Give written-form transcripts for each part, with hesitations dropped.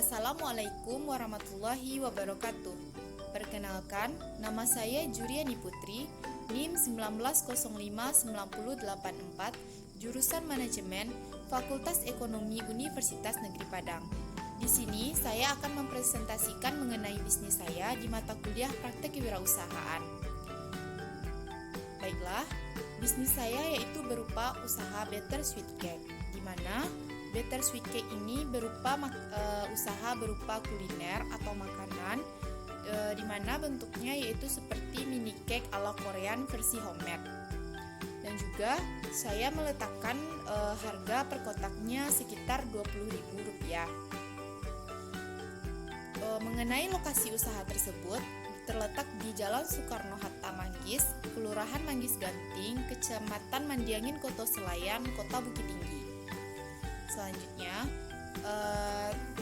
Assalamualaikum warahmatullahi wabarakatuh. Perkenalkan, nama saya Juriani Putri, NIM 19059084, jurusan Manajemen, Fakultas Ekonomi Universitas Negeri Padang. Di sini saya akan mempresentasikan mengenai bisnis saya di mata kuliah Praktek Kewirausahaan. Baiklah, bisnis saya yaitu berupa usaha Better Sweet Cake, di mana Better Sweet Cake ini berupa usaha berupa kuliner atau makanan, di mana bentuknya yaitu seperti mini cake ala Korean versi homemade. Dan juga saya meletakkan harga per kotaknya sekitar Rp20.000. Mengenai lokasi usaha tersebut, terletak di Jalan Soekarno-Hatta, Manggis, Kelurahan Manggis Ganting, Kecamatan Mandiangin, Koto Selayan, Kota Bukit Tinggi. Selanjutnya,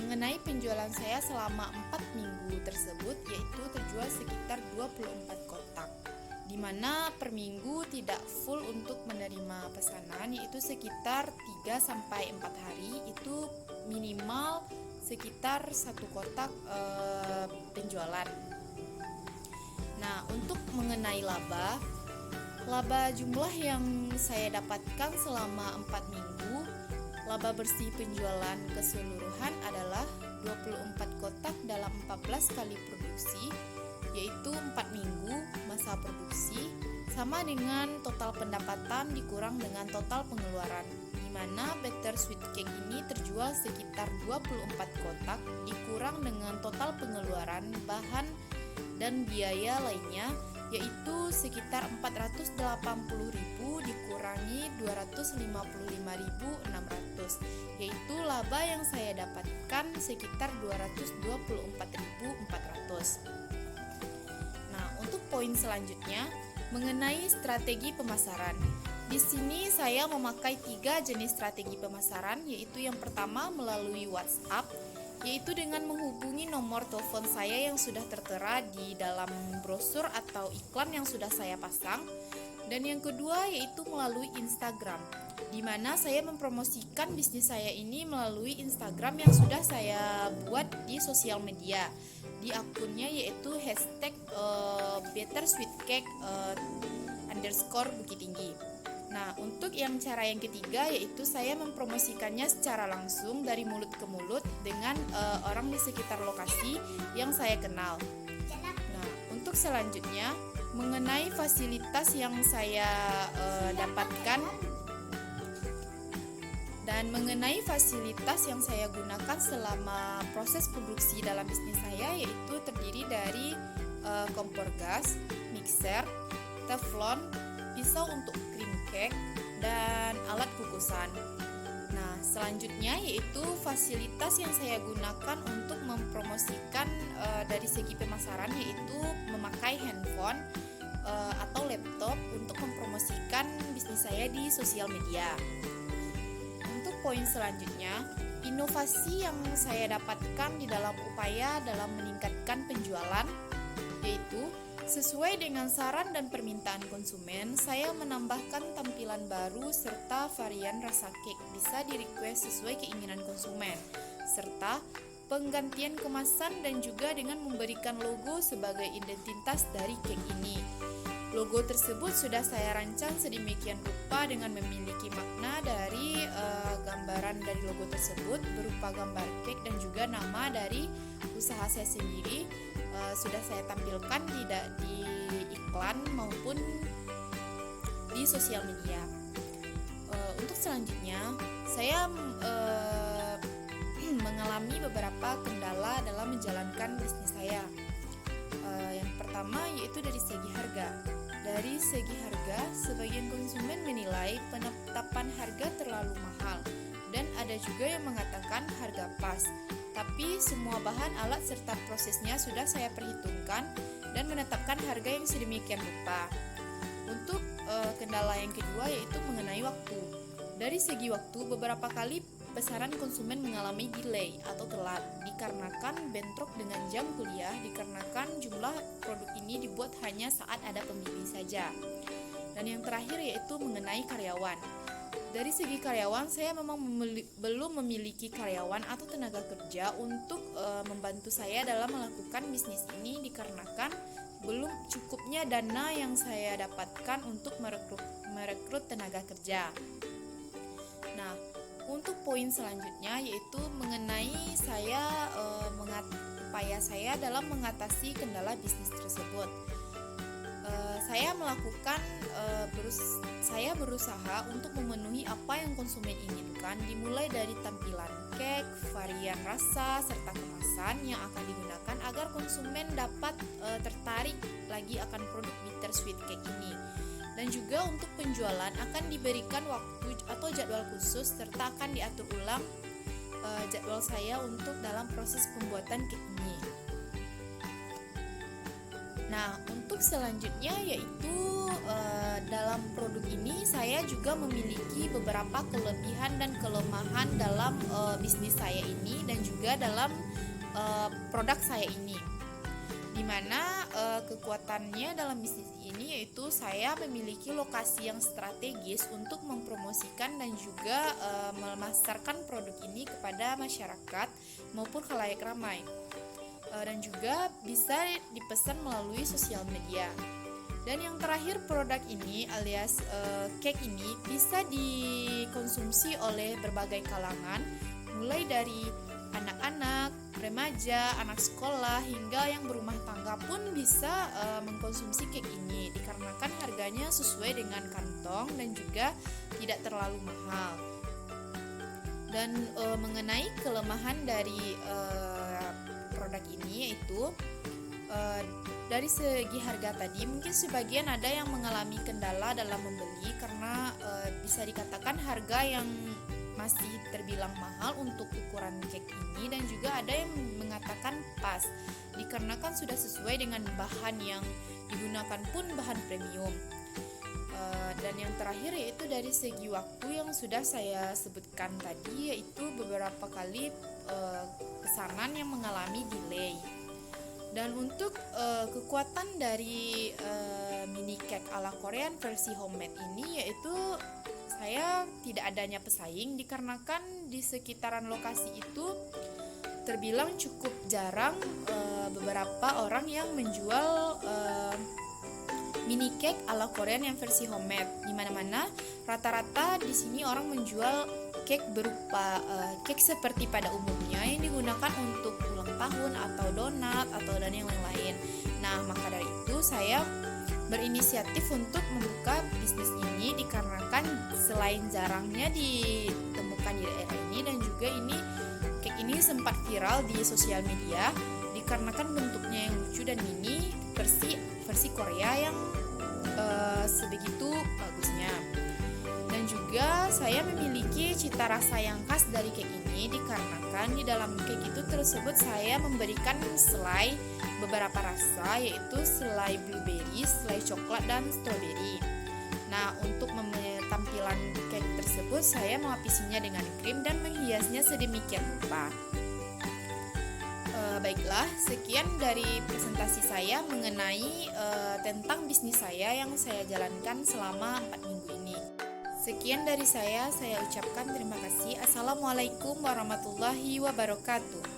mengenai penjualan saya selama 4 minggu tersebut, yaitu terjual sekitar 24 kotak, di mana per minggu tidak full untuk menerima pesanan, yaitu sekitar 3-4 hari, itu minimal sekitar 1 kotak penjualan. Nah, untuk mengenai laba jumlah yang saya dapatkan selama 4 minggu, laba bersih penjualan keseluruhan adalah 24 kotak dalam 14 kali produksi, yaitu 4 minggu masa produksi, sama dengan total pendapatan dikurang dengan total pengeluaran, di mana Better Sweet Cake ini terjual sekitar 24 kotak dikurang dengan total pengeluaran bahan dan biaya lainnya, yaitu sekitar 480.000 dikurangi 255.600, yaitu laba yang saya dapatkan sekitar 224.400. Nah, untuk poin selanjutnya mengenai strategi pemasaran. Di sini saya memakai 3 jenis strategi pemasaran, yaitu yang pertama melalui WhatsApp, yaitu dengan menghubungi nomor telepon saya yang sudah tertera di dalam brosur atau iklan yang sudah saya pasang. Dan yang kedua yaitu melalui Instagram, di mana saya mempromosikan bisnis saya ini melalui Instagram yang sudah saya buat di sosial media, di akunnya yaitu hashtag #BetterSweetCake _Bukit Tinggi. Nah, untuk cara yang ketiga yaitu saya mempromosikannya secara langsung dari mulut ke mulut dengan orang di sekitar lokasi yang saya kenal. Nah, untuk selanjutnya mengenai fasilitas yang saya dapatkan dan mengenai fasilitas yang saya gunakan selama proses produksi dalam bisnis saya, yaitu terdiri dari kompor gas, mixer, teflon, pisau untuk cream cake, dan alat kukusan. Nah, selanjutnya yaitu fasilitas yang saya gunakan untuk mempromosikan dari segi pemasaran, yaitu memakai handphone atau laptop untuk mempromosikan bisnis saya di sosial media. Untuk poin selanjutnya, inovasi yang saya dapatkan di dalam upaya dalam meningkatkan penjualan, yaitu sesuai dengan saran dan permintaan konsumen, saya menambahkan tampilan baru serta varian rasa cake bisa di-request sesuai keinginan konsumen, serta penggantian kemasan dan juga dengan memberikan logo sebagai identitas dari cake ini. Logo tersebut sudah saya rancang sedemikian rupa dengan memiliki makna dari gambaran dari logo tersebut berupa gambar cake dan juga nama dari usaha saya sendiri. Sudah saya tampilkan tidak di iklan maupun di sosial media. Untuk selanjutnya, saya mengalami beberapa kendala dalam menjalankan bisnis saya. Yang pertama yaitu dari segi harga. Dari segi harga, sebagian konsumen menilai penetapan harga terlalu mahal, dan ada juga yang mengatakan harga pas. Tapi semua bahan, alat, serta prosesnya sudah saya perhitungkan dan menetapkan harga yang sedemikian rupa. Untuk kendala yang kedua yaitu mengenai waktu. Dari segi waktu, beberapa kali pesanan konsumen mengalami delay atau telat dikarenakan bentrok dengan jam kuliah, dikarenakan jumlah produk ini dibuat hanya saat ada pembeli saja. Dan yang terakhir yaitu mengenai karyawan. Dari segi karyawan, saya memang belum memiliki karyawan atau tenaga kerja untuk membantu saya dalam melakukan bisnis ini, dikarenakan belum cukupnya dana yang saya dapatkan untuk merekrut tenaga kerja. Nah, untuk poin selanjutnya yaitu mengenai upaya saya dalam mengatasi kendala bisnis tersebut. Saya berusaha untuk memenuhi apa yang konsumen inginkan, dimulai dari tampilan cake, varian rasa, serta kemasan yang akan digunakan agar konsumen dapat tertarik lagi akan produk bittersweet cake ini. Dan juga untuk penjualan akan diberikan waktu atau jadwal khusus, serta akan diatur ulang jadwal saya untuk dalam proses pembuatan cake ini. Nah, untuk selanjutnya yaitu dalam produk ini saya juga memiliki beberapa kelebihan dan kelemahan dalam bisnis saya ini dan juga dalam produk saya ini. Dimana kekuatannya dalam bisnis ini yaitu saya memiliki lokasi yang strategis untuk mempromosikan dan juga memasarkan produk ini kepada masyarakat maupun khalayak ramai. Dan juga bisa dipesan melalui sosial media. Dan yang terakhir, produk ini alias cake ini bisa dikonsumsi oleh berbagai kalangan, mulai dari anak-anak, remaja, anak sekolah, hingga yang berumah tangga pun bisa mengkonsumsi cake ini, dikarenakan harganya sesuai dengan kantong dan juga tidak terlalu mahal. Dan mengenai kelemahan dari produk ini yaitu dari segi harga tadi, mungkin sebagian ada yang mengalami kendala dalam membeli karena bisa dikatakan harga yang masih terbilang mahal untuk ukuran cake ini, dan juga ada yang mengatakan pas dikarenakan sudah sesuai dengan bahan yang digunakan pun bahan premium. Dan yang terakhir yaitu dari segi waktu yang sudah saya sebutkan tadi, yaitu beberapa kali pesanan yang mengalami delay. Dan untuk kekuatan dari mini cake ala Korean versi homemade ini yaitu saya tidak adanya pesaing, dikarenakan di sekitaran lokasi itu terbilang cukup jarang beberapa orang yang menjual mini cake ala Korean yang versi homemade. Di mana-mana rata-rata di sini orang menjual cake berupa cake seperti pada umumnya yang digunakan untuk ulang tahun atau donat atau dan yang lain. Nah, maka dari itu saya berinisiatif untuk membuka bisnis ini, dikarenakan selain jarangnya ditemukan di daerah ini, dan juga cake ini sempat viral di sosial media dikarenakan bentuknya yang lucu dan mini versi Korea yang sebegitu bagusnya. Dan juga saya memiliki cita rasa yang khas dari cake ini, dikarenakan di dalam cake itu tersebut saya memberikan selai beberapa rasa, yaitu selai blueberry, selai coklat, dan strawberry. Nah, untuk tampilan cake tersebut saya melapisinya dengan krim dan menghiasnya sedemikian rupa. Baiklah, sekian dari presentasi saya mengenai tentang bisnis saya yang saya jalankan selama 4 minggu ini. Sekian dari saya ucapkan terima kasih. Assalamualaikum warahmatullahi wabarakatuh.